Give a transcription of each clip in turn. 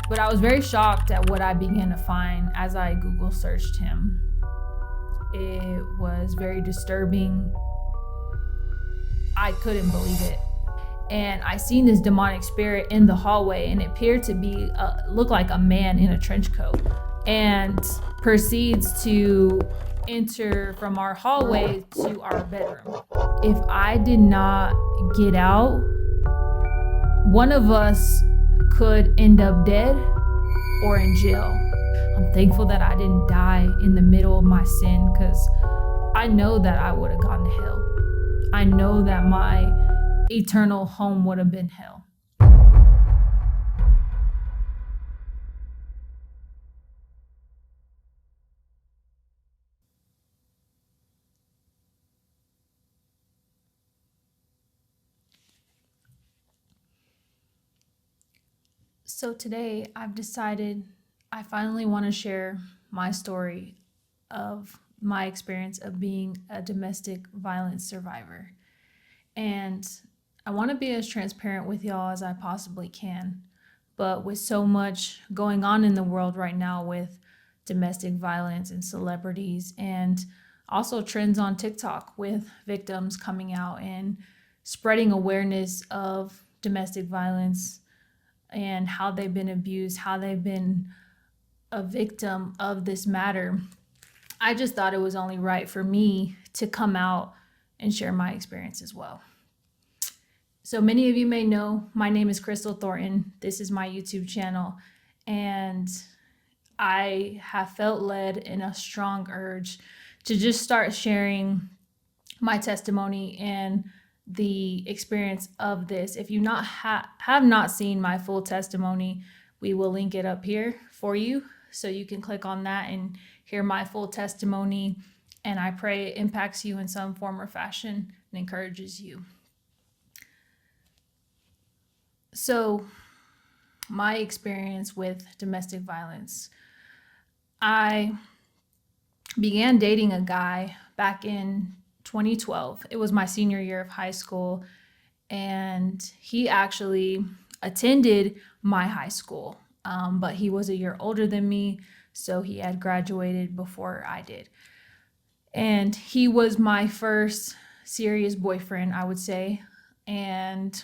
But I was very shocked at what I began to find as I Google searched him. It was very disturbing. I couldn't believe it. And I seen this demonic spirit in the hallway, and it appeared to be look like a man in a trench coat, and proceeds to enter from our hallway to our bedroom. If I did not get out, one of us could end up dead or in jail. I'm thankful that I didn't die in the middle of my sin, because I know that I would have gone to hell. I know that my eternal home would have been hell. So today I've decided I finally want to share my story of my experience of being a domestic violence survivor. And I want to be as transparent with y'all as I possibly can. But with so much going on in the world right now with domestic violence and celebrities, and also trends on TikTok with victims coming out and spreading awareness of domestic violence and how they've been abused, how they've been a victim of this matter, I just thought it was only right for me to come out and share my experience as well. So many of you may know, my name is Crystal Thornton. This is my YouTube channel, and I have felt led in a strong urge to just start sharing my testimony and the experience of this. If you have not seen my full testimony, we will link it up here for you, so you can click on that and hear my full testimony. And I pray it impacts you in some form or fashion and encourages you. So, my experience with domestic violence. I began dating a guy back in 2012. It was my senior year of high school, and he actually attended my high school, but he was a year older than me, so he had graduated before I did. And he was my first serious boyfriend, I would say, and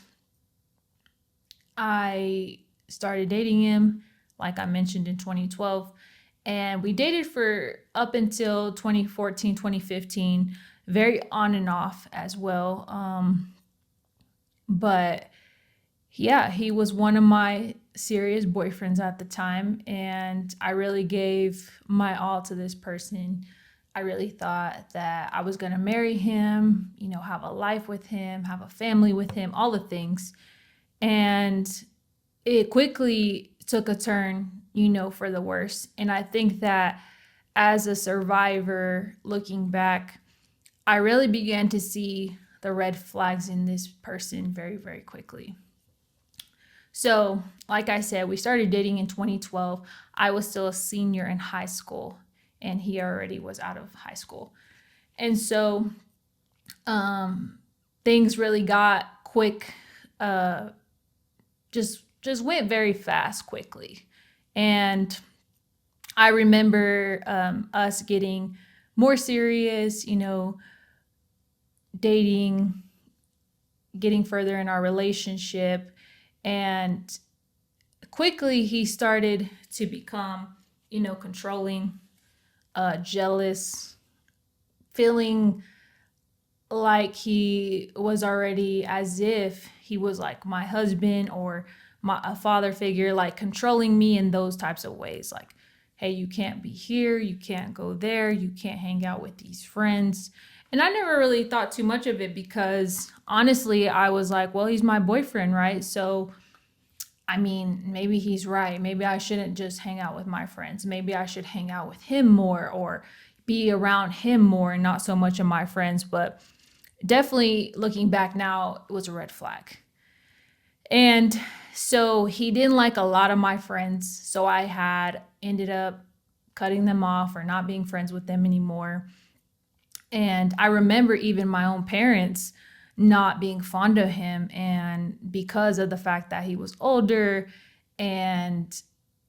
I started dating him, like I mentioned, in 2012, and we dated for up until 2014, 2015, very on and off as well. But yeah, he was one of my serious boyfriends at the time, and I really gave my all to this person. I really thought that I was going to marry him, have a life with him, have a family with him, all the things. And it quickly took a turn, for the worse. And I think that as a survivor, looking back, I really began to see the red flags in this person very, very quickly. So, like I said, we started dating in 2012. I was still a senior in high school, and he already was out of high school. And so things really got quick, just went very fast quickly. And I remember us getting more serious, dating, getting further in our relationship. And quickly he started to become, controlling, jealous, feeling like he was already, as if he was like my husband or a father figure, like controlling me in those types of ways. Like, hey, you can't be here, you can't go there, you can't hang out with these friends. And I never really thought too much of it, because honestly, I was like, well, he's my boyfriend, right? So, I mean, maybe he's right. Maybe I shouldn't just hang out with my friends. Maybe I should hang out with him more or be around him more and not so much of my friends. But definitely looking back now, it was a red flag. And so he didn't like a lot of my friends. So I had ended up cutting them off or not being friends with them anymore. And I remember even my own parents not being fond of him, and because of the fact that he was older and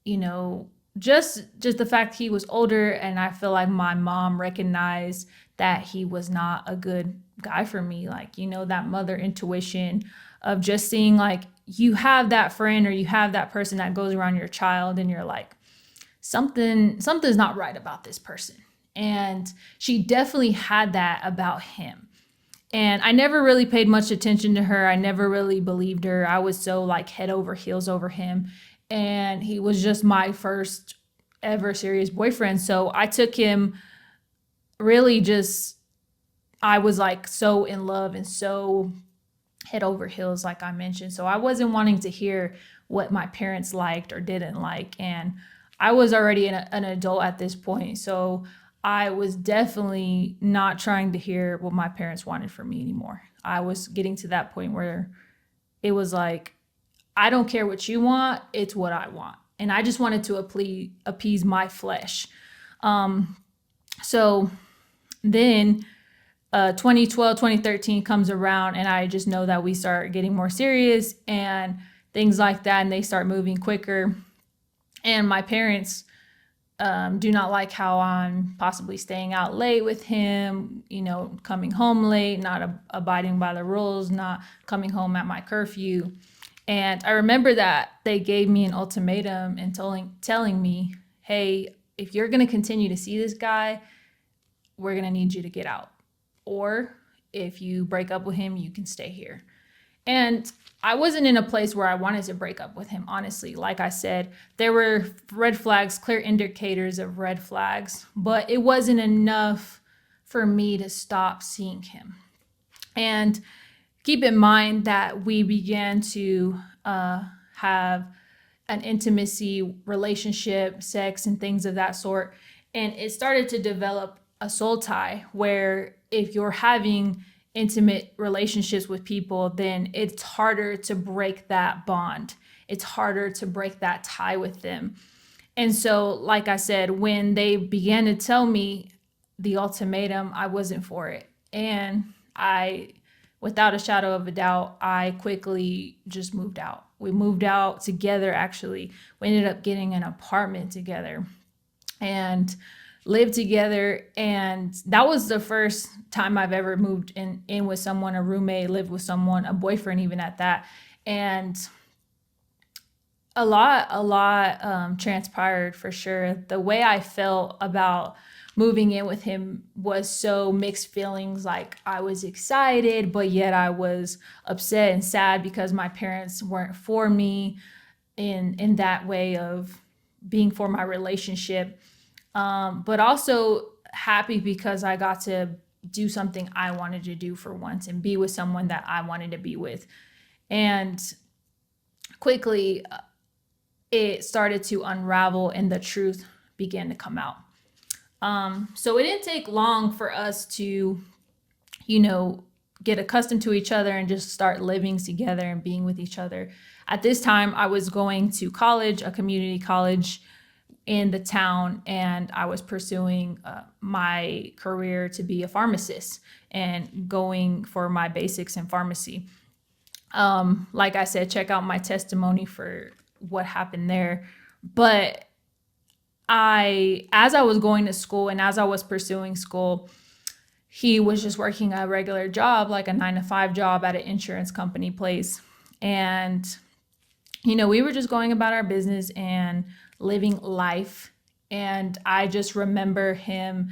you know, just the fact he was older, and I feel like my mom recognized that he was not a good guy for me. Like, that mother intuition of just seeing, like, you have that friend or you have that person that goes around your child and you're like, something's not right about this person. And she definitely had that about him. And I never really paid much attention to her. I never really believed her. I was so like head over heels over him. And he was just my first ever serious boyfriend. So I took him really just, I was like so in love and so head over heels, like I mentioned. So I wasn't wanting to hear what my parents liked or didn't like. And I was already an adult at this point. So I was definitely not trying to hear what my parents wanted from me anymore. I was getting to that point where it was like, I don't care what you want, it's what I want. And I just wanted to appease my flesh. So then 2012, 2013 comes around, and I just know that we start getting more serious and things like that, and they start moving quicker. And my parents do not like how I'm possibly staying out late with him, coming home late, not abiding by the rules, not coming home at my curfew. And I remember that they gave me an ultimatum and telling me, hey, if you're going to continue to see this guy, we're going to need you to get out. Or if you break up with him, you can stay here. And I wasn't in a place where I wanted to break up with him, honestly. Like I said, there were red flags, clear indicators of red flags, but it wasn't enough for me to stop seeing him. And keep in mind that we began to have an intimacy, relationship, sex, and things of that sort. And it started to develop a soul tie where if you're having intimate relationships with people, then it's harder to break that bond. It's harder to break that tie with them. And so, like I said, when they began to tell me the ultimatum, I wasn't for it. And without a shadow of a doubt, I quickly just moved out. We moved out together, actually. We ended up getting an apartment together and lived together. And that was the first time I've ever moved in with someone, a roommate, lived with someone, a boyfriend even at that. And a lot transpired for sure. The way I felt about moving in with him was so mixed feelings. Like I was excited, but yet I was upset and sad because my parents weren't for me in that way of being for my relationship. But also happy because I got to do something I wanted to do for once and be with someone that I wanted to be with. And quickly, it started to unravel and the truth began to come out. So it didn't take long for us to, get accustomed to each other and just start living together and being with each other. At this time, I was going to college, a community college in the town, and I was pursuing my career to be a pharmacist and going for my basics in pharmacy. Like I said, check out my testimony for what happened there. But as I was going to school and as I was pursuing school, he was just working a regular job, like a 9-to-5 job at an insurance company place. And, we were just going about our business and living life. And I just remember him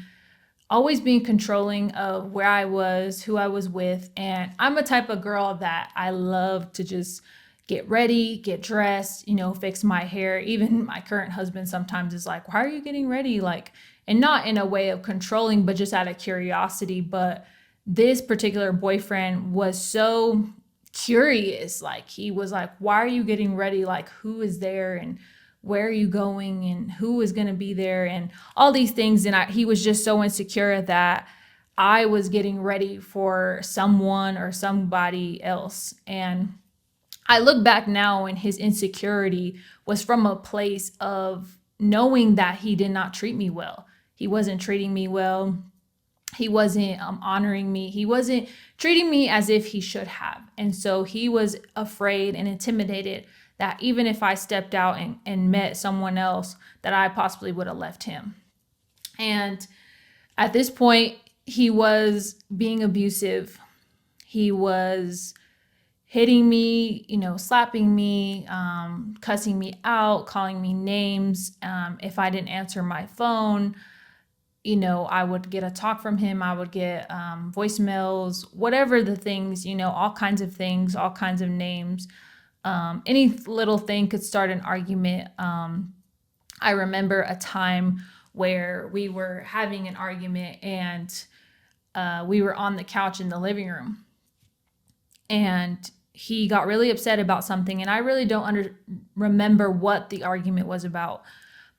always being controlling of where I was, who I was with. And I'm a type of girl that I love to just get ready, get dressed, fix my hair. Even my current husband sometimes is like, why are you getting ready? Like, and not in a way of controlling, but just out of curiosity. But this particular boyfriend was so curious. Like, he was like, why are you getting ready? Like, who is there? And where are you going? And who is going to be there? And all these things. And he was just so insecure that I was getting ready for someone or somebody else. And I look back now, and his insecurity was from a place of knowing that he did not treat me well. He wasn't treating me well. He wasn't honoring me. He wasn't treating me as if he should have. And so he was afraid and intimidated that even if I stepped out and met someone else, that I possibly would have left him. And at this point, he was being abusive. He was hitting me, slapping me, cussing me out, calling me names. If I didn't answer my phone, I would get a talk from him. I would get voicemails, whatever the things, all kinds of things, all kinds of names. Any little thing could start an argument. I remember a time where we were having an argument and we were on the couch in the living room. And he got really upset about something. And I really don't remember what the argument was about.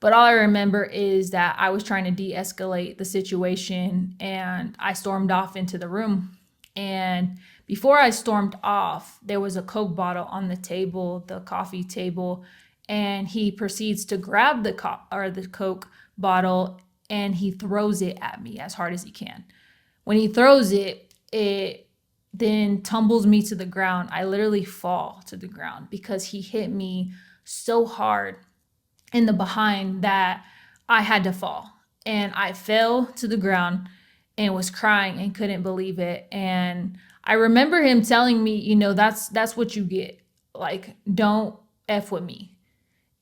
But all I remember is that I was trying to de-escalate the situation and I stormed off into the room. And before I stormed off, there was a Coke bottle on the table, the coffee table, and he proceeds to grab the Coke bottle and he throws it at me as hard as he can. When he throws it, it then tumbles me to the ground. I literally fall to the ground because he hit me so hard in the behind that I had to fall. And I fell to the ground and was crying and couldn't believe it. And I remember him telling me, that's what you get. Like, don't F with me.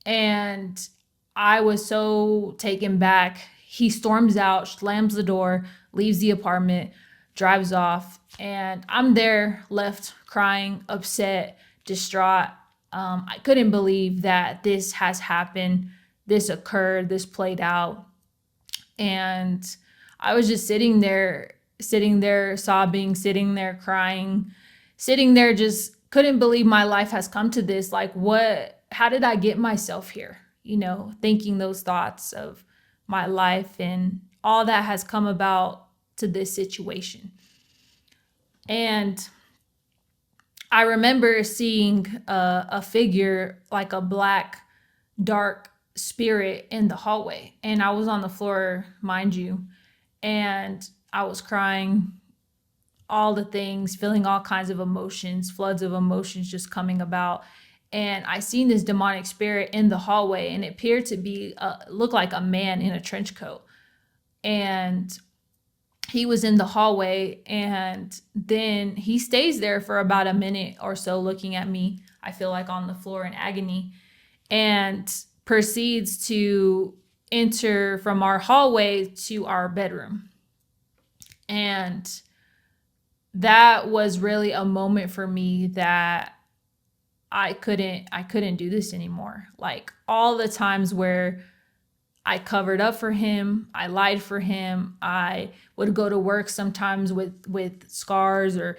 And I was so taken back. He storms out, slams the door, leaves the apartment, drives off. And I'm there left crying, upset, distraught. I couldn't believe that this has happened, this occurred, this played out. And I was just sitting there sobbing, sitting there crying, sitting there just couldn't believe my life has come to this. Like, how did I get myself here? Thinking those thoughts of my life and all that has come about to this situation. And I remember seeing a figure, like a black, dark spirit in the hallway. And I was on the floor, mind you, and I was crying, all the things, feeling all kinds of emotions, floods of emotions just coming about. And I seen this demonic spirit in the hallway, and it appeared to be, looked like a man in a trench coat. And he was in the hallway, and then he stays there for about a minute or so looking at me, I feel like on the floor in agony, and proceeds to enter from our hallway to our bedroom. And that was really a moment for me that I couldn't do this anymore. Like, all the times where I covered up for him, I lied for him, I would go to work sometimes with scars or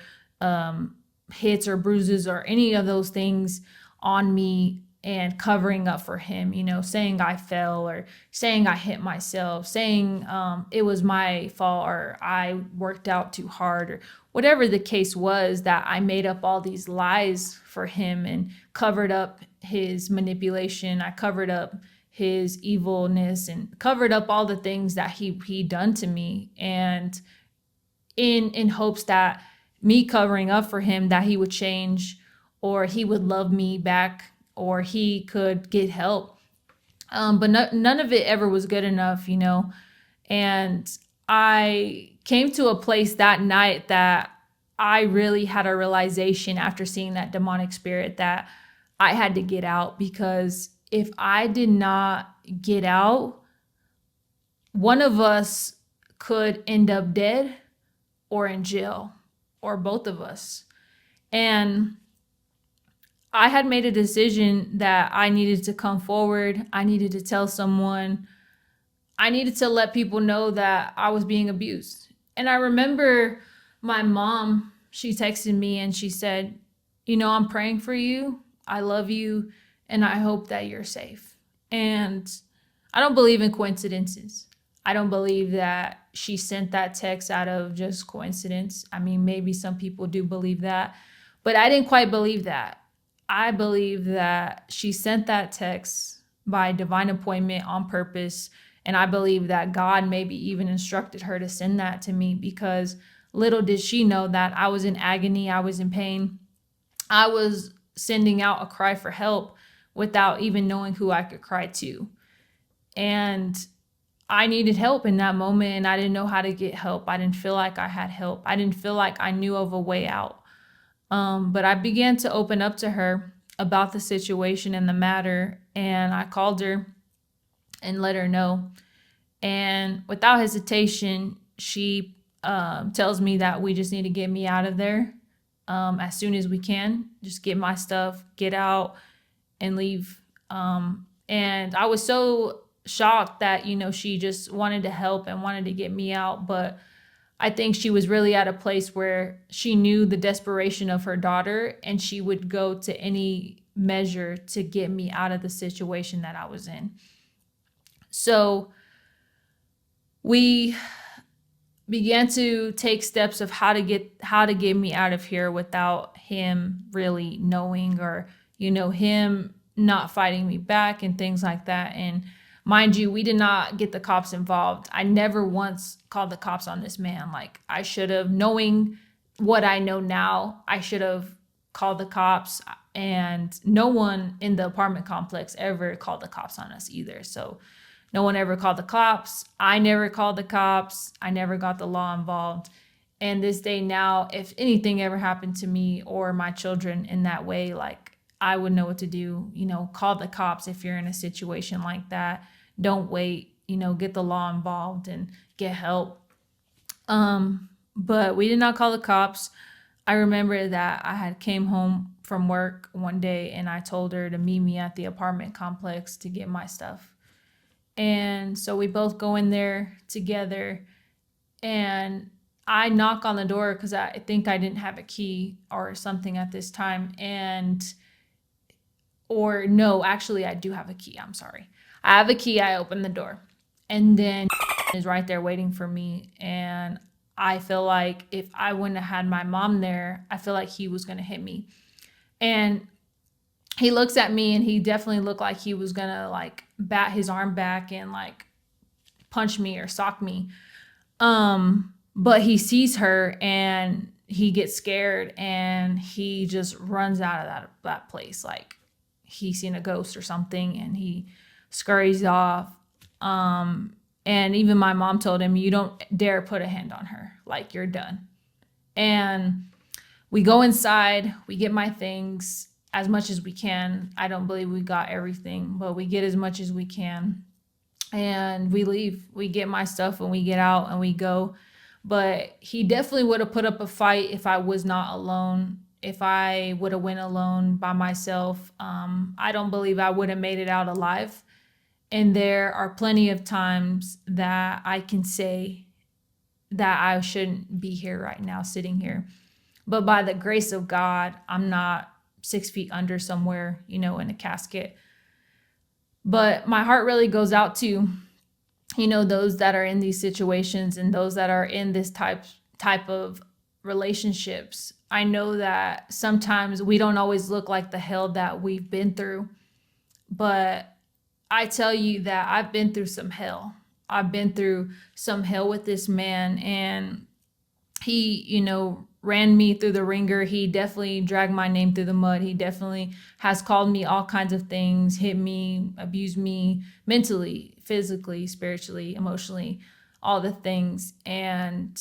hits or bruises or any of those things on me, and covering up for him, saying I fell or saying I hit myself, saying it was my fault or I worked out too hard or whatever the case was, that I made up all these lies for him and covered up his manipulation. I covered up his evilness and covered up all the things that he done to me, and in hopes that me covering up for him, that he would change or he would love me back or he could get help. But none of it ever was good enough, And I came to a place that night that I really had a realization after seeing that demonic spirit that I had to get out, because if I did not get out, one of us could end up dead or in jail, or both of us. And I had made a decision that I needed to come forward. I needed to tell someone. I needed to let people know that I was being abused. And I remember my mom, she texted me and she said, I'm praying for you. I love you. And I hope that you're safe. And I don't believe in coincidences. I don't believe that she sent that text out of just coincidence. I mean, maybe some people do believe that, but I didn't quite believe that. I believe that she sent that text by divine appointment on purpose. And I believe that God maybe even instructed her to send that to me, because little did she know that I was in agony. I was in pain. I was sending out a cry for help. without even knowing who I could cry to. And I needed help in that moment, and I didn't know how to get help. I didn't feel like I had help. I didn't feel like I knew of a way out. But I began to open up to her about the situation and the matter, and I called her and let her know. And without hesitation, she tells me that we just need to get me out of there as soon as we can. Just get my stuff, get out, and leave. And I was so shocked that, she just wanted to help and wanted to get me out. But I think she was really at a place where she knew the desperation of her daughter, and she would go to any measure to get me out of the situation that I was in. So we began to take steps of how to get me out of here without him really knowing, or him not fighting me back and things like that. And mind you, we did not get the cops involved. I never once called the cops on this man. Like, I should have, knowing what I know now, I should have called the cops, and no one in the apartment complex ever called the cops on us either. So no one ever called the cops. I never called the cops. I never got the law involved. And this day now, if anything ever happened to me or my children in that way, like, I would know what to do. Call the cops if you're in a situation like that. Don't wait, get the law involved and get help. But we did not call the cops. I remember that I had came home from work one day, and I told her to meet me at the apartment complex to get my stuff. And so we both go in there together, and I knock on the door because I think I didn't have a key or something at this time. Or no, actually I do have a key. I'm sorry. I have a key. I open the door, and then is right there waiting for me. And I feel like if I wouldn't have had my mom there, I feel like he was going to hit me. And he looks at me, and he definitely looked like he was going to like bat his arm back and like punch me or sock me. But he sees her, and he gets scared, and he just runs out of that place. Like, he's seen a ghost or something, and he scurries off. And even my mom told him, you don't dare put a hand on her. Like, you're done. And we go inside, we get my things as much as we can. I don't believe we got everything, but we get as much as we can. And we leave. We get my stuff, and we get out, and we go. But he definitely would have put up a fight if I was not alone. If I would have went alone by myself, I don't believe I would have made it out alive. And there are plenty of times that I can say that I shouldn't be here right now, sitting here. But by the grace of God, I'm not 6 feet under somewhere, in a casket. But my heart really goes out to, those that are in these situations, and those that are in this type of relationships. I know that sometimes we don't always look like the hell that we've been through, but I tell you that I've been through some hell. I've been through some hell with this man, and he, ran me through the ringer. He definitely dragged my name through the mud. He definitely has called me all kinds of things, hit me, abused me mentally, physically, spiritually, emotionally, all the things. And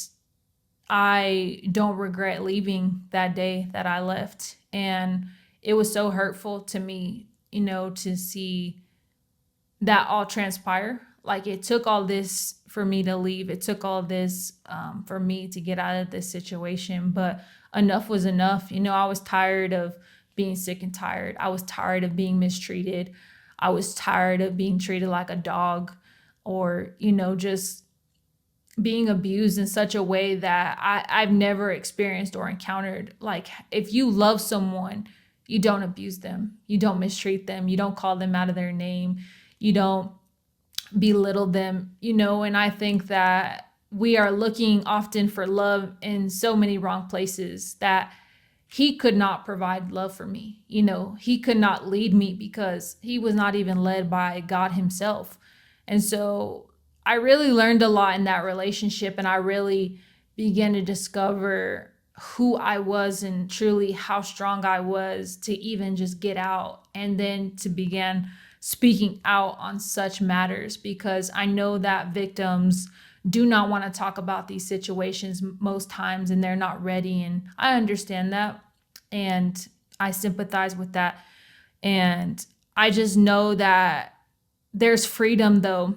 I don't regret leaving that day that I left. And it was so hurtful to me, to see that all transpire. Like, it took all this for me to leave. It took all this for me to get out of this situation. But enough was enough. I was tired of being sick and tired. I was tired of being mistreated. I was tired of being treated like a dog, or, just being abused in such a way that I've never experienced or encountered. Like, if you love someone, you don't abuse them. You don't mistreat them. You don't call them out of their name. You don't belittle them, and I think that we are looking often for love in so many wrong places, that he could not provide love for me. He could not lead me because he was not even led by God himself. And so I really learned a lot in that relationship, and I really began to discover who I was and truly how strong I was to even just get out and then to begin speaking out on such matters, because I know that victims do not want to talk about these situations most times and they're not ready. And I understand that. And I sympathize with that. And I just know that there's freedom though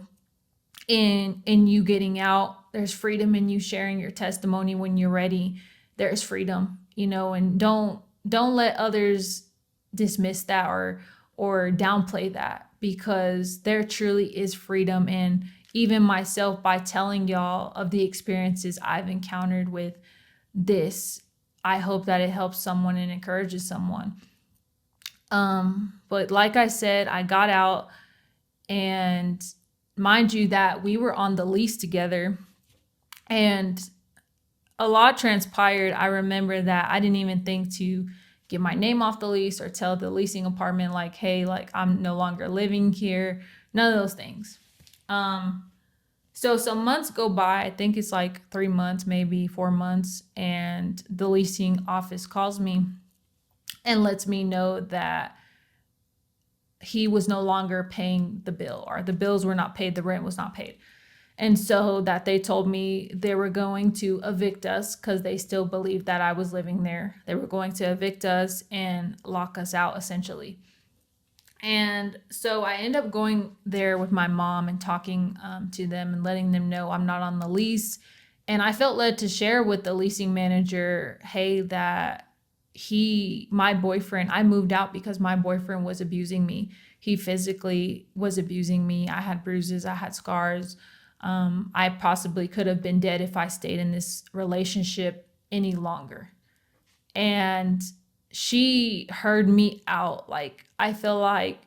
in you getting out. There's freedom in you sharing your testimony when you're ready. There's freedom, and don't let others dismiss that or downplay that, because there truly is freedom. And even myself, by telling y'all of the experiences I've encountered with this, I hope that it helps someone and encourages someone. But like I said, I got out, and mind you that we were on the lease together, and a lot transpired. I remember that I didn't even think to get my name off the lease or tell the leasing apartment like, hey, like I'm no longer living here. None of those things. So some months go by. I think it's like 3 months, maybe 4 months, and the leasing office calls me and lets me know that he was no longer paying the bill, or the bills were not paid, the rent was not paid. And so that they told me they were going to evict us because they still believed that I was living there. They were going to evict us and lock us out essentially. And so I end up going there with my mom and talking to them and letting them know I'm not on the lease. And I felt led to share with the leasing manager, hey, that my boyfriend, I moved out because my boyfriend was abusing me. He physically was abusing me. I had bruises, I had scars. I possibly could have been dead if I stayed in this relationship any longer. And she heard me out. Like, I feel like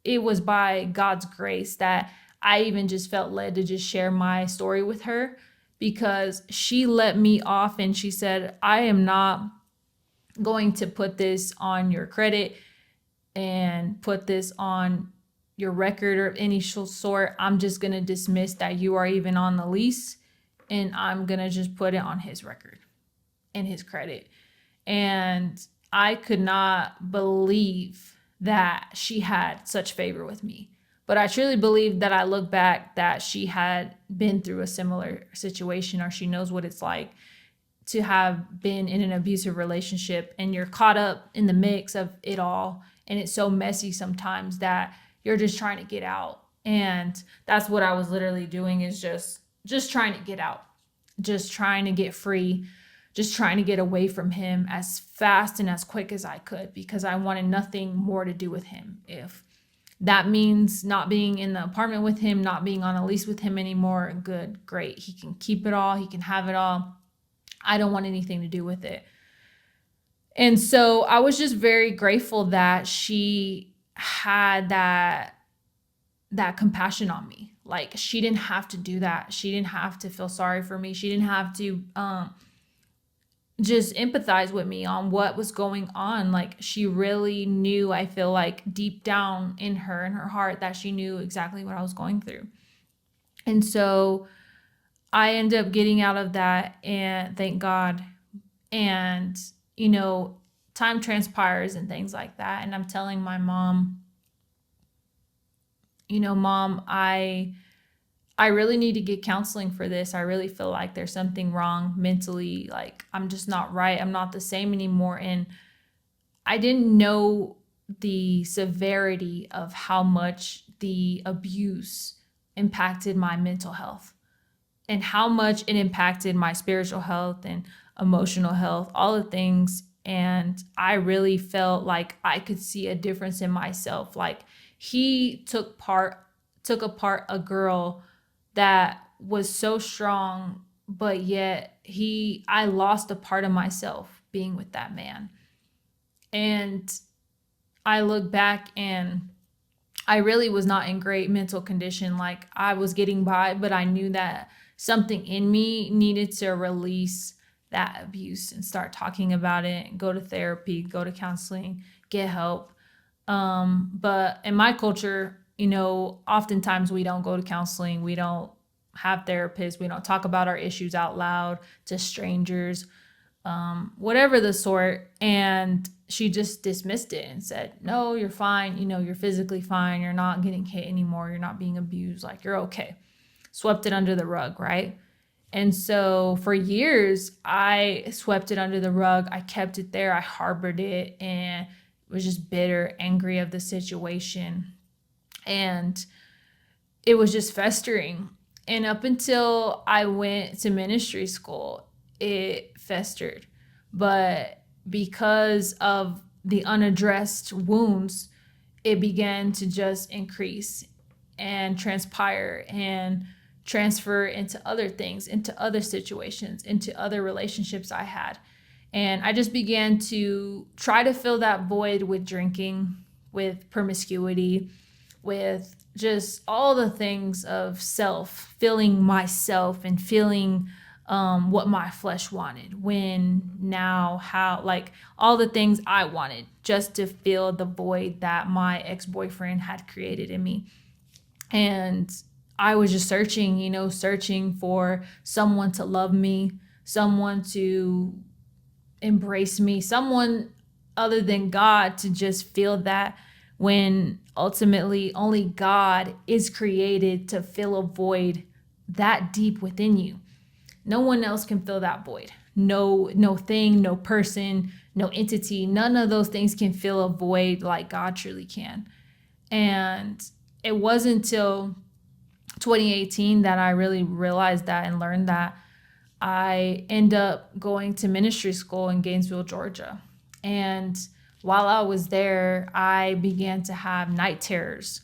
it was by God's grace that I even just felt led to just share my story with her, because she let me off and she said, I am not going to put this on your credit and put this on your record or any sort. I'm just going to dismiss that you are even on the lease, and I'm going to just put it on his record and his credit. And I could not believe that she had such favor with me. But I truly believe that I look back that she had been through a similar situation, or she knows what it's like to have been in an abusive relationship, and you're caught up in the mix of it all. And it's so messy sometimes that you're just trying to get out. And that's what I was literally doing, is just trying to get out, just trying to get free, just trying to get away from him as fast and as quick as I could, because I wanted nothing more to do with him. If that means not being in the apartment with him, not being on a lease with him anymore, good, great. He can keep it all. He can have it all. I don't want anything to do with it. And so I was just very grateful that she had that compassion on me. Like, she didn't have to do that. She didn't have to feel sorry for me. She didn't have to just empathize with me on what was going on. Like, she really knew, I feel like deep down in her heart, that she knew exactly what I was going through. And so I ended up getting out of that, and thank God. And, time transpires and things like that. And I'm telling my mom, Mom, I really need to get counseling for this. I really feel like there's something wrong mentally. Like, I'm just not right. I'm not the same anymore. And I didn't know the severity of how much the abuse impacted my mental health, and how much it impacted my spiritual health and emotional health, all the things. And I really felt like I could see a difference in myself. Like, he took apart a girl that was so strong, but yet I lost a part of myself being with that man. And I look back, and I really was not in great mental condition. Like, I was getting by, but I knew that something in me needed to release that abuse and start talking about it, go to therapy, go to counseling, get help. But in my culture, oftentimes we don't go to counseling. We don't have therapists. We don't talk about our issues out loud to strangers. whatever the sort. And she just dismissed it and said, no, you're fine. You're physically fine. You're not getting hit anymore. You're not being abused. Like, you're okay. Swept it under the rug, right? And so for years, I swept it under the rug. I kept it there. I harbored it and was just bitter, angry of the situation. And it was just festering. And up until I went to ministry school, it festered. But because of the unaddressed wounds, it began to just increase and transpire and transfer into other things, into other situations, into other relationships I had. And I just began to try to fill that void with drinking, with promiscuity, with just all the things of self, feeling myself and feeling what my flesh wanted, when, now, how, like all the things I wanted just to fill the void that my ex-boyfriend had created in me. And I was just searching for someone to love me, someone to embrace me, someone other than God to just feel that, when ultimately only God is created to fill a void that deep within you. No one else can fill that void. No thing, no person, no entity, none of those things can fill a void like God truly can. And it wasn't until 2018 that I really realized that and learned that. I end up going to ministry school in Gainesville, Georgia. And while I was there, I began to have night terrors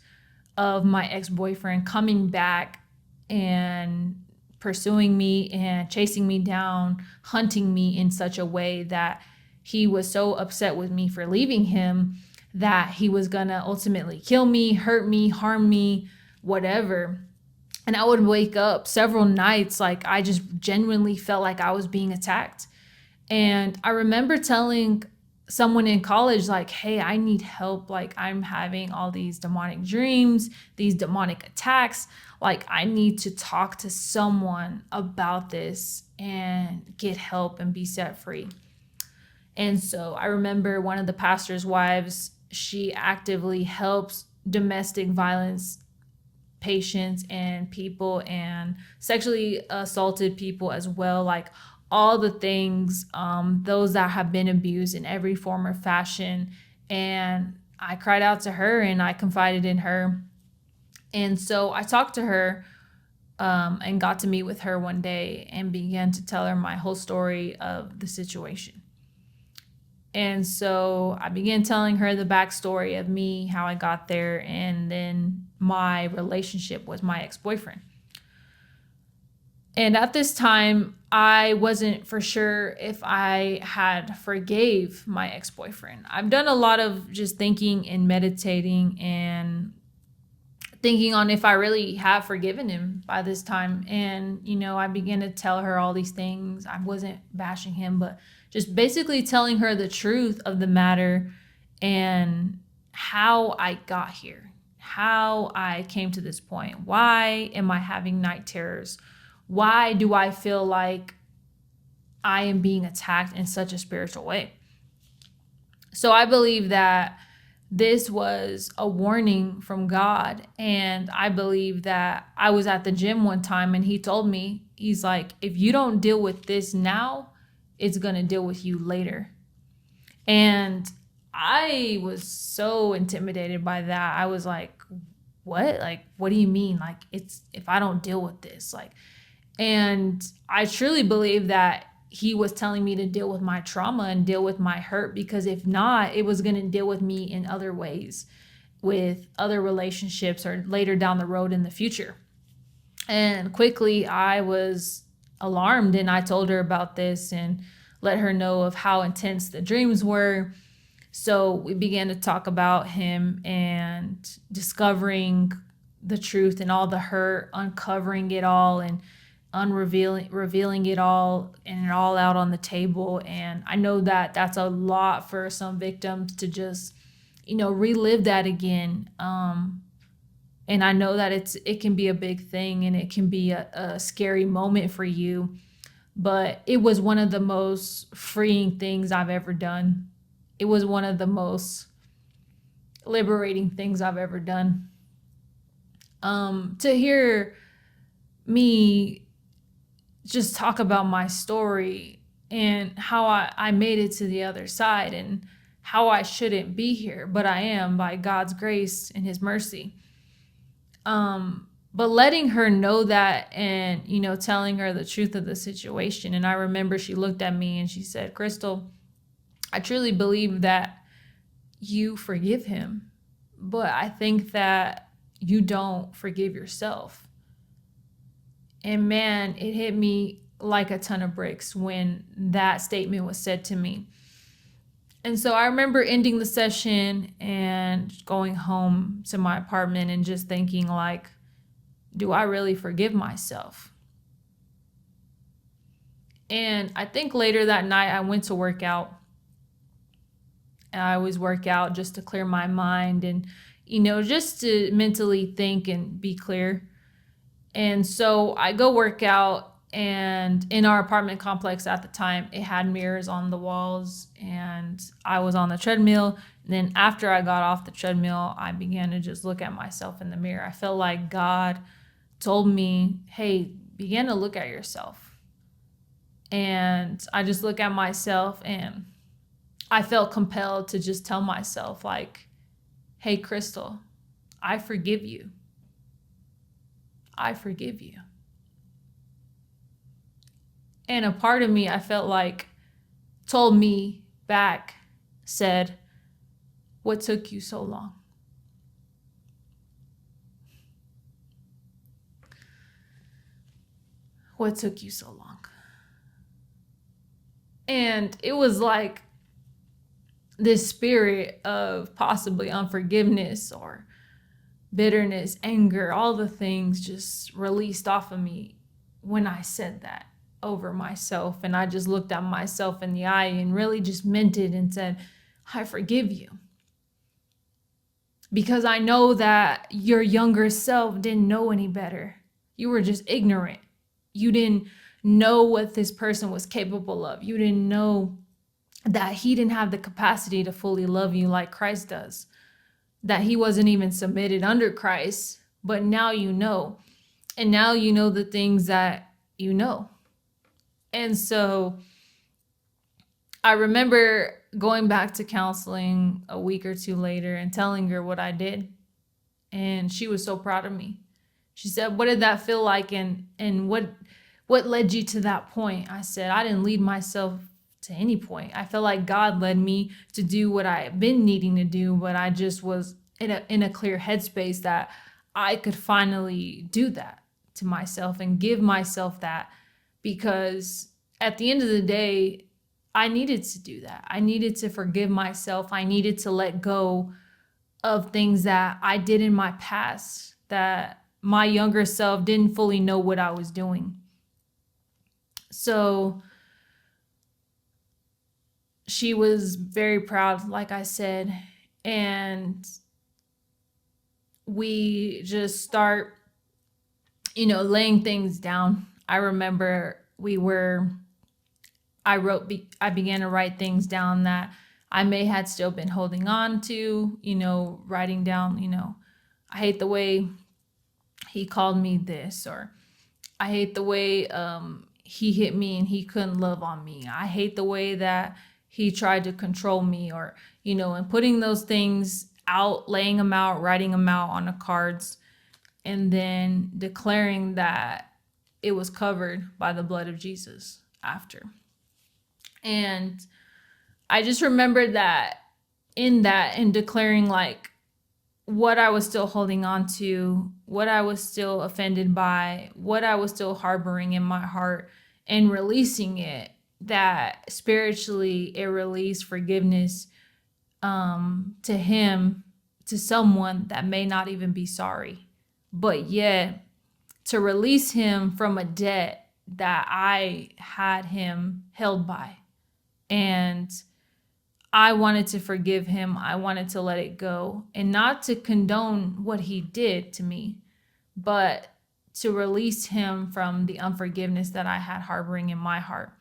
of my ex-boyfriend coming back and pursuing me and chasing me down, hunting me in such a way that he was so upset with me for leaving him that he was gonna ultimately kill me, hurt me, harm me, whatever. And I would wake up several nights like I just genuinely felt like I was being attacked. And I remember telling someone in college, like, hey, I need help. Like, I'm having all these demonic dreams, these demonic attacks. Like, I need to talk to someone about this and get help and be set free. And so I remember one of the pastor's wives, she actively helps domestic violence patients and people and sexually assaulted people as well, like all the things, those that have been abused in every form or fashion. And I cried out to her and I confided in her. And so I talked to her and got to meet with her one day and began to tell her my whole story of the situation. And so I began telling her the backstory of me, how I got there, and then my relationship with my ex-boyfriend. And at this time, I wasn't for sure if I had forgave my ex-boyfriend. I've done a lot of just thinking and meditating and thinking on if I really have forgiven him by this time. And, I began to tell her all these things. I wasn't bashing him, but just basically telling her the truth of the matter and how I got here, how I came to this point. Why am I having night terrors? Why do I feel like I am being attacked in such a spiritual way? So I believe that this was a warning from God. And I believe that I was at the gym one time and he told me, he's like, if you don't deal with this now, it's going to deal with you later. And I was so intimidated by that. I was like, what? Like, what do you mean? Like, it's if I don't deal with this, like, and I truly believe that he was telling me to deal with my trauma and deal with my hurt, because if not, it was going to deal with me in other ways, with other relationships or later down the road in the future. And quickly I was alarmed and I told her about this and let her know of how intense the dreams were. So we began to talk about him and discovering the truth and all the hurt, uncovering it all and revealing it all and it all out on the table. And I know that that's a lot for some victims to just, relive that again. And I know that it can be a big thing and it can be a scary moment for you. but it was one of the most freeing things I've ever done. It was one of the most liberating things I've ever done. To hear me just talk about my story and how I made it to the other side and how I shouldn't be here, but I am by God's grace and his mercy. But letting her know that and, telling her the truth of the situation. And I remember she looked at me and she said, Crystal, I truly believe that you forgive him, but I think that you don't forgive yourself. And man, it hit me like a ton of bricks when that statement was said to me. And so I remember ending the session and going home to my apartment and just thinking like, do I really forgive myself? And I think later that night I went to work out. And I always work out just to clear my mind and, just to mentally think and be clear. And so I go work out, and in our apartment complex at the time, it had mirrors on the walls, and I was on the treadmill. And then after I got off the treadmill, I began to just look at myself in the mirror. I felt like God told me, hey, begin to look at yourself. And I just look at myself, and I felt compelled to just tell myself like, hey, Crystal, I forgive you. I forgive you. And a part of me, I felt like, told me back, said, what took you so long? What took you so long? And it was like this spirit of possibly unforgiveness or bitterness, anger, all the things just released off of me when I said that over myself. And I just looked at myself in the eye and really just meant it and said, I forgive you. Because I know that your younger self didn't know any better. You were just ignorant. You didn't know what this person was capable of. You didn't know that he didn't have the capacity to fully love you like Christ does. That he wasn't even submitted under Christ, but now you know. And now you know the things that you know. And so I remember going back to counseling a week or two later and telling her what I did. And she was so proud of me. She said, what did that feel like? And what led you to that point? I said, I didn't lead myself to any point. I felt like God led me to do what I had been needing to do, but I just was in a clear headspace that I could finally do that to myself and give myself that, because at the end of the day, I needed to do that. I needed to forgive myself. I needed to let go of things that I did in my past that my younger self didn't fully know what I was doing. So she was very proud, like I said, and we just start, laying things down. I remember I began to write things down that I may had still been holding on to, writing down, I hate the way he called me this, or I hate the way he hit me and he couldn't love on me. I hate the way that he tried to control me, or, and putting those things out, laying them out, writing them out on the cards, and then declaring that it was covered by the blood of Jesus after. And I just remembered that in declaring like what I was still holding on to, what I was still offended by, what I was still harboring in my heart, and releasing it, that spiritually it released forgiveness to him, to someone that may not even be sorry, but yet to release him from a debt that I had him held by. And I wanted to forgive him. I wanted to let it go, and not to condone what he did to me, but to release him from the unforgiveness that I had harboring in my heart.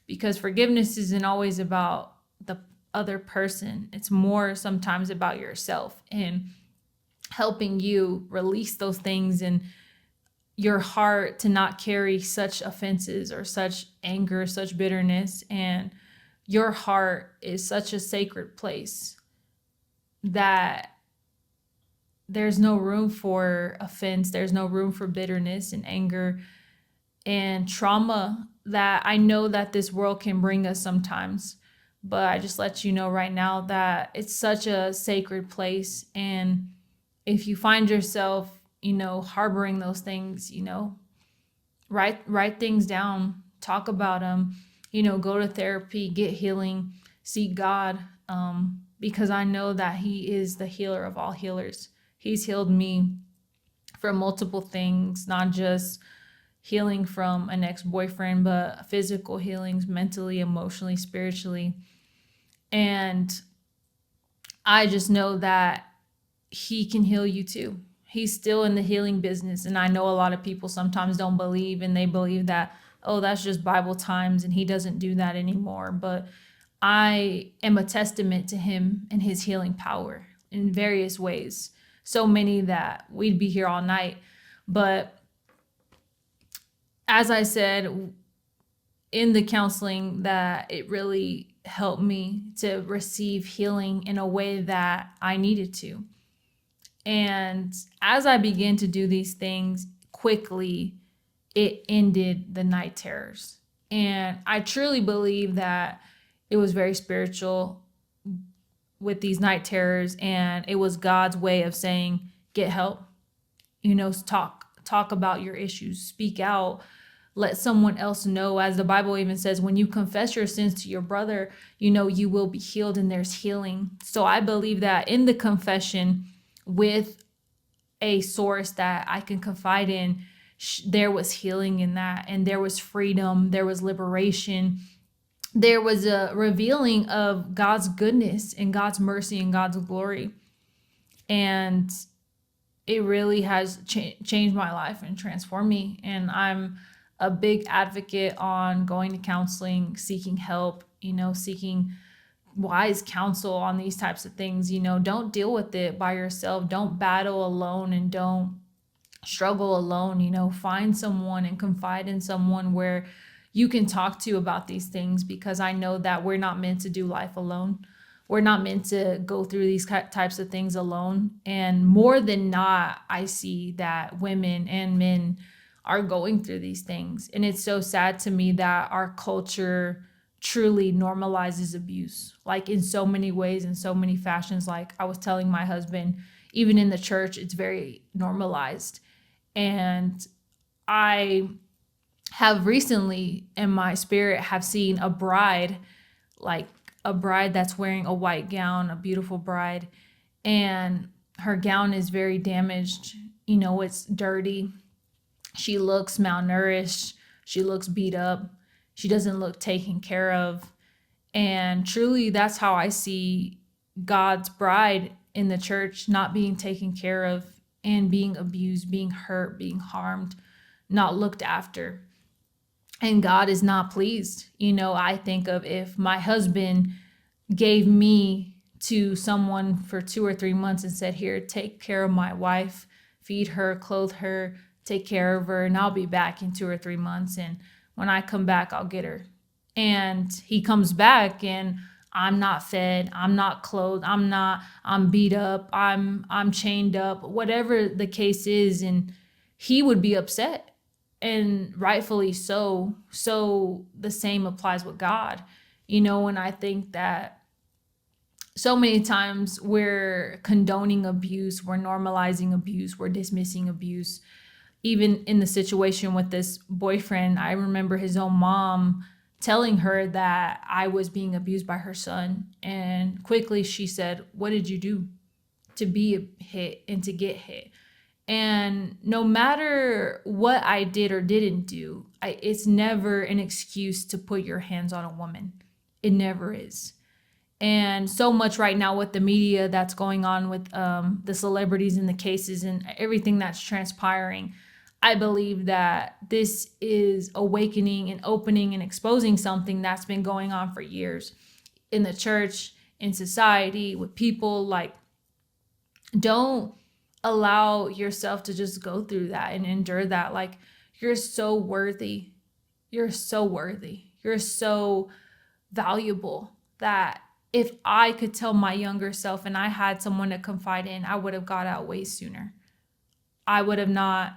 Because forgiveness isn't always about the other person, it's more sometimes about yourself and helping you release those things in your heart to not carry such offenses or such anger, such bitterness. And your heart is such a sacred place that there's no room for offense, there's no room for bitterness and anger and trauma that I know that this world can bring us sometimes. But I just let you know right now that it's such a sacred place. And if you find yourself, harboring those things, write things down, talk about them, go to therapy, get healing, seek God, because I know that He is the healer of all healers. He's healed me from multiple things, not just healing from an ex-boyfriend, but physical healings, mentally, emotionally, spiritually. And I just know that He can heal you too. He's still in the healing business. And I know a lot of people sometimes don't believe, and they believe that, oh, that's just Bible times and He doesn't do that anymore. But I am a testament to Him and His healing power in various ways. So many that we'd be here all night. But as I said in the counseling, that it really helped me to receive healing in a way that I needed to. And as I began to do these things quickly, it ended the night terrors. And I truly believe that it was very spiritual with these night terrors, and it was God's way of saying, get help, talk about your issues, speak out, let someone else know. As the Bible even says, when you confess your sins to your brother, you will be healed, and there's healing. So I believe that in the confession with a source that I can confide in, there was healing in that, and there was freedom, there was liberation, there was a revealing of God's goodness and God's mercy and God's glory. And it really has changed my life and transformed me. And I'm a big advocate on going to counseling, seeking help, seeking wise counsel on these types of things. Don't deal with it by yourself. Don't battle alone, and don't struggle alone. Find someone and confide in someone where you can talk to about these things, because I know that we're not meant to do life alone. We're not meant to go through these types of things alone. And more than not, I see that women and men are going through these things. And it's so sad to me that our culture truly normalizes abuse, like in so many ways, in so many fashions. Like I was telling my husband, even in the church, it's very normalized. And I have recently in my spirit have seen a bride that's wearing a white gown, a beautiful bride, and her gown is very damaged. It's dirty. She looks malnourished. She looks beat up. She doesn't look taken care of. And truly, that's how I see God's bride in the church, not being taken care of and being abused, being hurt, being harmed, not looked after. And God is not pleased. I think of if my husband gave me to someone for 2 or 3 months and said, here, take care of my wife, feed her, clothe her, take care of her, and I'll be back in 2 or 3 months. And when I come back, I'll get her. And he comes back and I'm not fed, I'm not clothed, I'm beat up, I'm chained up, whatever the case is. And he would be upset. And rightfully so. So the same applies with God. And I think that so many times we're condoning abuse, we're normalizing abuse, we're dismissing abuse. Even in the situation with this boyfriend, I remember his own mom telling her that I was being abused by her son. And quickly she said, what did you do to be hit and to get hit? And no matter what I did or didn't do, it's never an excuse to put your hands on a woman. It never is. And so much right now with the media that's going on with the celebrities and the cases and everything that's transpiring, I believe that this is awakening and opening and exposing something that's been going on for years in the church, in society, with people. Like, don't allow yourself to just go through that and endure that. Like, you're so worthy. You're so worthy. You're so valuable that if I could tell my younger self and I had someone to confide in, I would have got out way sooner. I would have not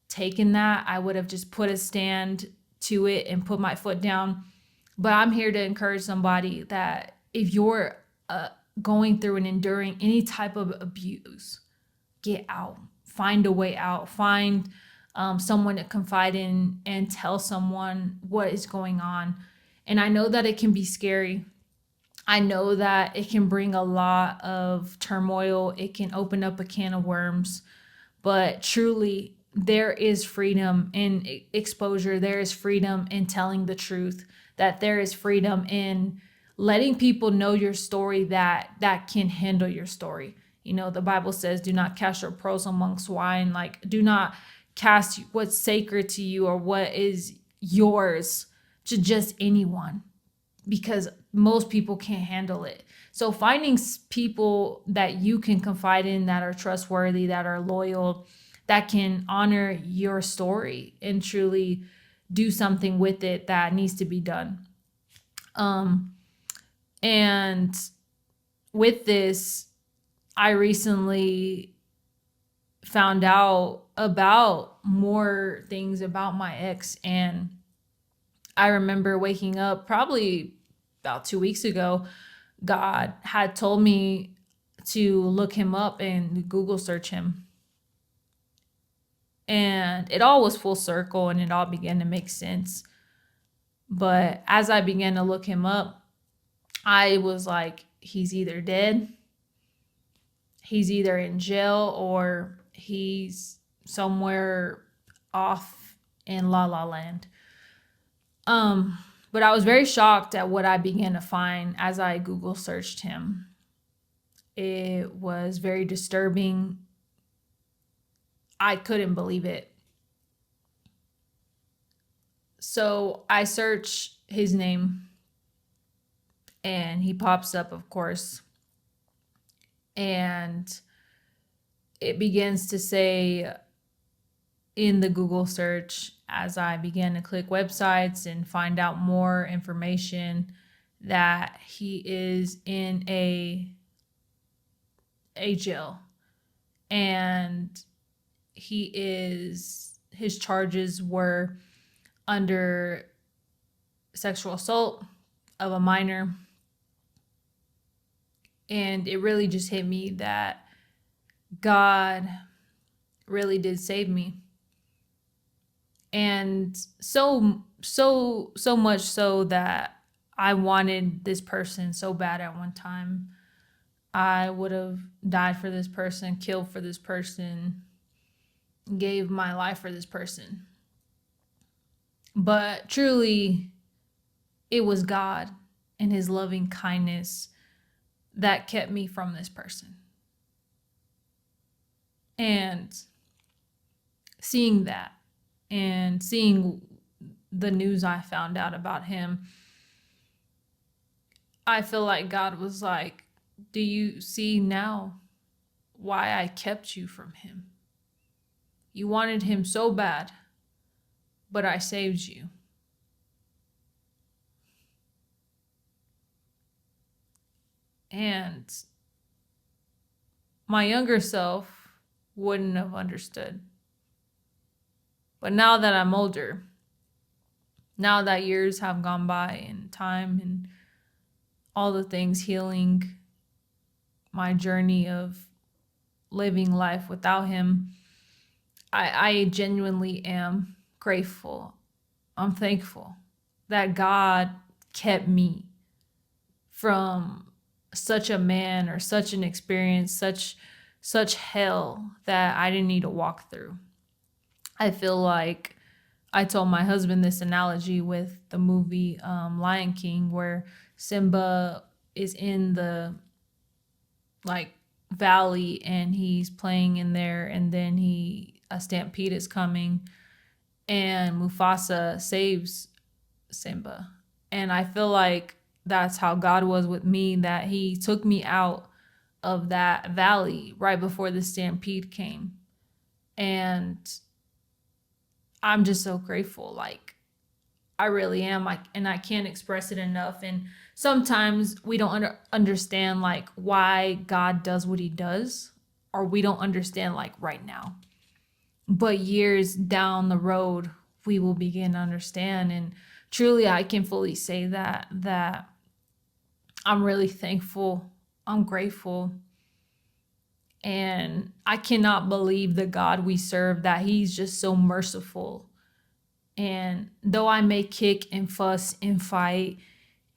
taken that. I would have just put a stand to it and put my foot down. But I'm here to encourage somebody that if you're going through and enduring any type of abuse, get out, find a way out, find someone to confide in and tell someone what is going on. And I know that it can be scary. I know that it can bring a lot of turmoil. It can open up a can of worms. But truly, there is freedom in exposure. There is freedom in telling the truth. That there is freedom in letting people know your story that can handle your story. You know, the Bible says, do not cast your pearls among swine. Like, do not cast what's sacred to you or what is yours to just anyone, because most people can't handle it. So finding people that you can confide in, that are trustworthy, that are loyal, that can honor your story and truly do something with it that needs to be done. And with this, I recently found out about more things about my ex. And I remember waking up probably about 2 weeks ago. God had told me to look him up and Google search him. And it all was full circle and it all began to make sense. But as I began to look him up, I was like, he's either dead, he's either in jail, or he's somewhere off in La La Land. But I was very shocked at what I began to find as I Google searched him. It was very disturbing. I couldn't believe it. So I search his name and he pops up, of course. And it begins to say in the Google search, as I began to click websites and find out more information, that he is in a jail. And his charges were under sexual assault of a minor. And it really just hit me that God really did save me. And so much so that I wanted this person so bad at one time. I would have died for this person, killed for this person, gave my life for this person. But truly, it was God and his loving kindness that kept me from this person. And seeing that and seeing the news I found out about him, I feel like God was like, do you see now why I kept you from him? You wanted him so bad, but I saved you. And my younger self wouldn't have understood. But now that I'm older, now that years have gone by and time and all the things, healing, my journey of living life without him, I genuinely am grateful. I'm thankful that God kept me from such a man or such an experience, such hell that I didn't need to walk through. I feel like I told my husband this analogy with the movie Lion King, where Simba is in the valley and he's playing in there, and then he a stampede is coming, and Mufasa saves Simba. And I feel like that's how God was with me, that he took me out of that valley right before the stampede came. And I'm just so grateful. Like, I really am. Like, and I can't express it enough. And sometimes we don't understand like why God does what he does, or we don't understand like right now. But years down the road, we will begin to understand. And truly, I can fully say that I'm really thankful. I'm grateful. And I cannot believe the God we serve, that he's just so merciful. And though I may kick and fuss and fight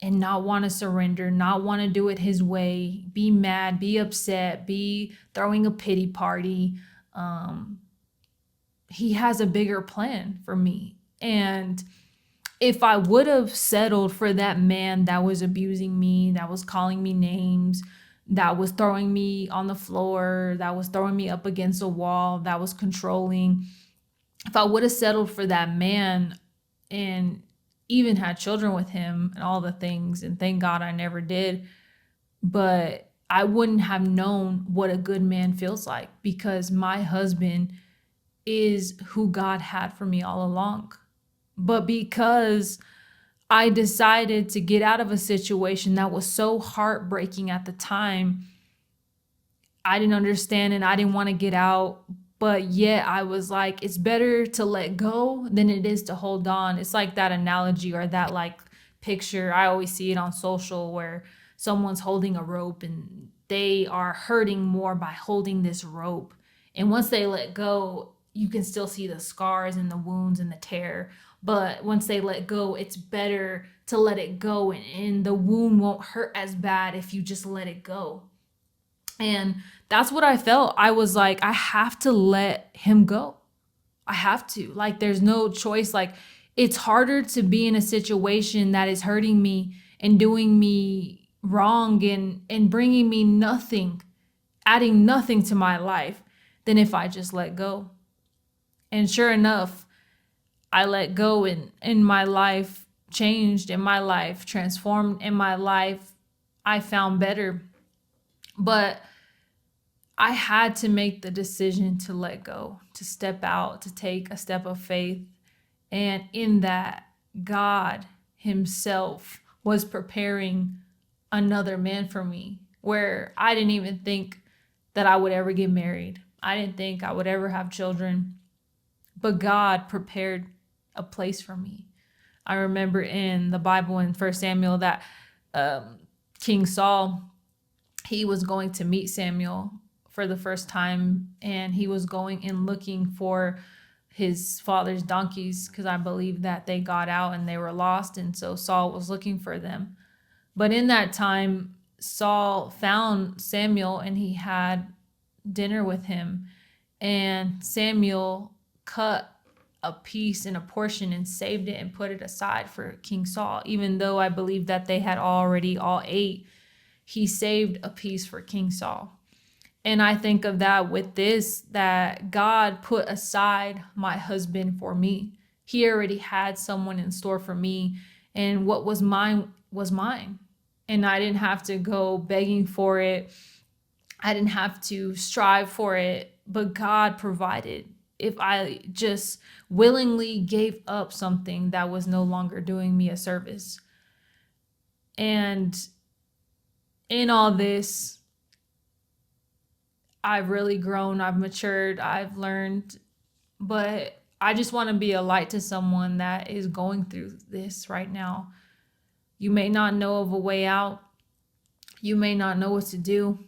and not want to surrender, not want to do it his way, be mad, be upset, be throwing a pity party, he has a bigger plan for me. And if I would have settled for that man that was abusing me, that was calling me names, that was throwing me on the floor, that was throwing me up against a wall, that was controlling, if I would have settled for that man and even had children with him and all the things, and thank God I never did, but I wouldn't have known what a good man feels like, because my husband is who God had for me all along. But because I decided to get out of a situation that was so heartbreaking at the time, I didn't understand and I didn't want to get out. But yet I was like, it's better to let go than it is to hold on. It's like that analogy, or that like picture. I always see it on social, where someone's holding a rope and they are hurting more by holding this rope. And once they let go, you can still see the scars and the wounds and the tear. But once they let go, it's better to let it go, and the wound won't hurt as bad if you just let it go. And that's what I felt. I was like, I have to let him go. I have to. Like, there's no choice. Like, it's harder to be in a situation that is hurting me and doing me wrong and bringing me nothing, adding nothing to my life, than if I just let go. And sure enough, I let go, and my life changed, and my life transformed, and my life, I found better. But I had to make the decision to let go, to step out, to take a step of faith. And in that, God himself was preparing another man for me, where I didn't even think that I would ever get married. I didn't think I would ever have children. But God prepared a place for me. I remember in the Bible in 1 Samuel that King Saul, he was going to meet Samuel for the first time, and he was going and looking for his father's donkeys, because I believe that they got out and they were lost, and so Saul was looking for them. But in that time, Saul found Samuel and he had dinner with him, and Samuel cut a piece and a portion and saved it and put it aside for King Saul. Even though I believe that they had already all ate, he saved a piece for King Saul. And I think of that with this, that God put aside my husband for me. He already had someone in store for me, and what was mine was mine. And I didn't have to go begging for it. I didn't have to strive for it, but God provided. If I just willingly gave up something that was no longer doing me a service. And in all this, I've really grown, I've matured, I've learned, but I just want to be a light to someone that is going through this right now. You may not know of a way out. You may not know what to do,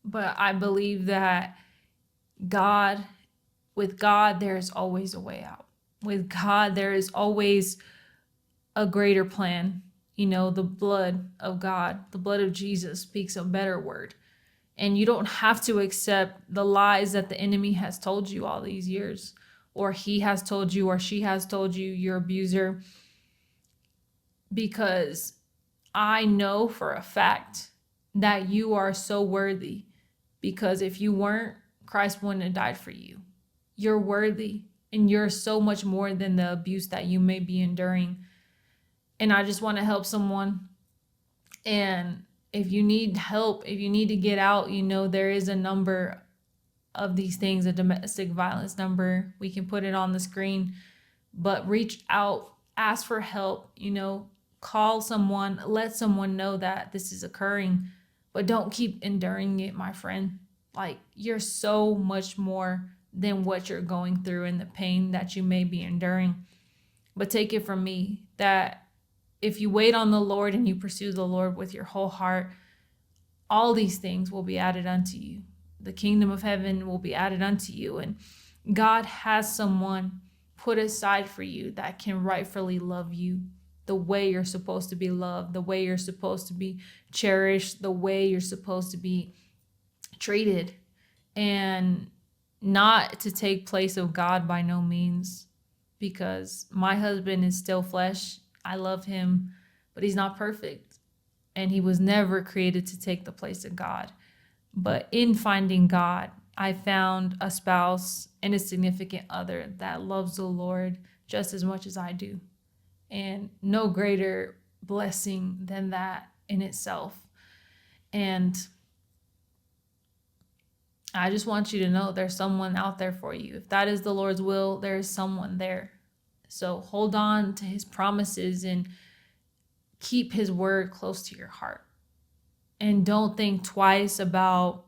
but I believe that with God, there is always a way out. With God, there is always a greater plan. You know, the blood of God, the blood of Jesus speaks a better word. And you don't have to accept the lies that the enemy has told you all these years, or he has told you, or she has told you, your abuser. Because I know for a fact that you are so worthy. Because if you weren't, Christ wouldn't have died for you. You're worthy, and you're so much more than the abuse that you may be enduring. And I just want to help someone. And if you need help, if you need to get out, there is a number of these things, a domestic violence number. We can put it on the screen, but reach out, ask for help, call someone, let someone know that this is occurring, but don't keep enduring it, my friend. Like, you're so much more than what you're going through and the pain that you may be enduring. But take it from me that if you wait on the Lord and you pursue the Lord with your whole heart, all these things will be added unto you. The kingdom of heaven will be added unto you. And God has someone put aside for you that can rightfully love you the way you're supposed to be loved, the way you're supposed to be cherished, the way you're supposed to be treated, and not to take place of God by no means, because my husband is still flesh. I love him, but he's not perfect, and he was never created to take the place of God. But in finding God, I found a spouse and a significant other that loves the Lord just as much as I do. And no greater blessing than that in itself. And I just want you to know there's someone out there for you. If that is the Lord's will, there is someone there. So hold on to his promises and keep his word close to your heart. And don't think twice about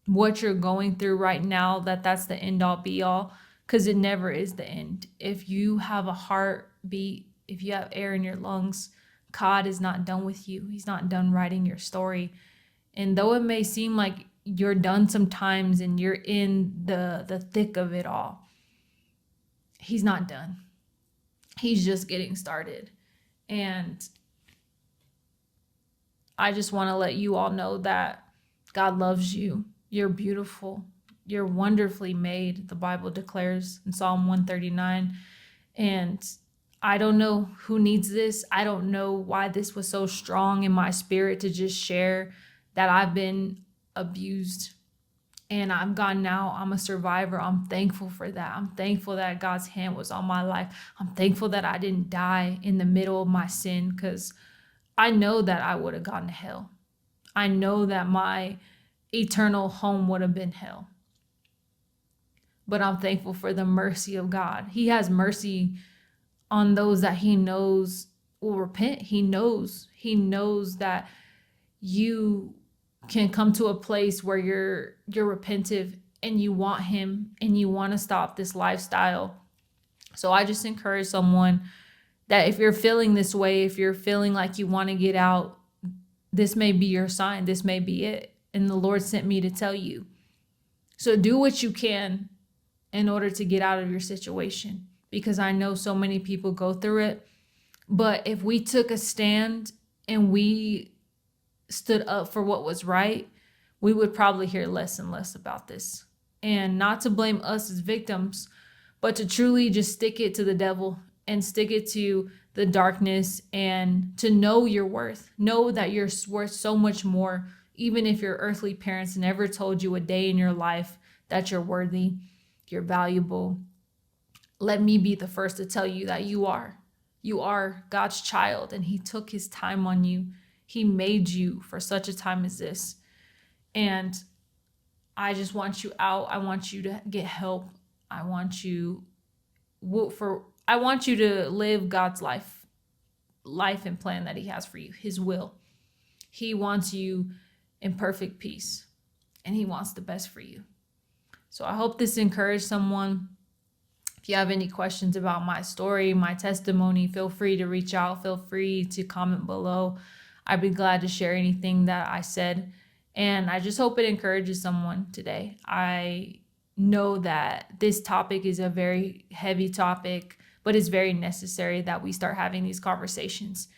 what you're going through right now, that's the end all be all, because it never is the end. If you have a heartbeat, if you have air in your lungs, God is not done with you. He's not done writing your story. And though it may seem like you're done sometimes and you're in the thick of it all, he's not done. He's just getting started. And I just want to let you all know that God loves you. You're beautiful. You're wonderfully made, the Bible declares in Psalm 139. And I don't know who needs this. I don't know why this was so strong in my spirit to just share that I've been abused and I'm gone now. I'm a survivor. I'm thankful for that. I'm thankful that God's hand was on my life. I'm thankful that I didn't die in the middle of my sin, because I know that I would have gone to hell. I know that my eternal home would have been hell. But I'm thankful for the mercy of God. He has mercy on those that he knows will repent. He knows that you can come to a place where you're repentive and you want him and you want to stop this lifestyle. So I just encourage someone that if you're feeling this way, if you're feeling like you want to get out, this may be your sign. This may be it. And the Lord sent me to tell you. So do what you can in order to get out of your situation, because I know so many people go through it. But if we took a stand and we stood up for what was right, we would probably hear less and less about this. And not to blame us as victims, but to truly just stick it to the devil and stick it to the darkness, and to know your worth. Know that you're worth so much more, even if your earthly parents never told you a day in your life that you're worthy, you're valuable. Let me be the first to tell you that you are. You are God's child, and he took his time on you. He made you for such a time as this. And I just want you out. I want you to get help. I want you to live God's life and plan that he has for you, his will. He wants you in perfect peace, and he wants the best for you. So I hope this encouraged someone. If you have any questions about my story, my testimony, feel free to reach out. Feel free to comment below. I'd be glad to share anything that I said. And I just hope it encourages someone today. I know that this topic is a very heavy topic, but it's very necessary that we start having these conversations.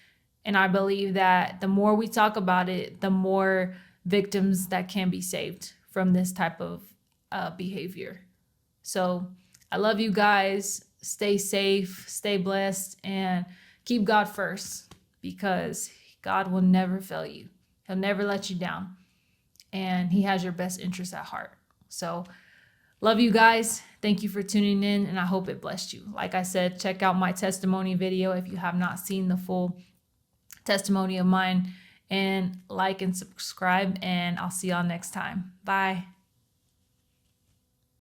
And I believe that the more we talk about it, the more victims that can be saved from this type of behavior. So I love you guys. Stay safe, stay blessed, and keep God first, because God will never fail you. He'll never let you down. And he has your best interests at heart. So Love you guys. Thank you for tuning in, and I hope it blessed you. Like I said, check out my testimony video if you have not seen the full testimony of mine, and like and subscribe, and I'll see y'all next time. Bye.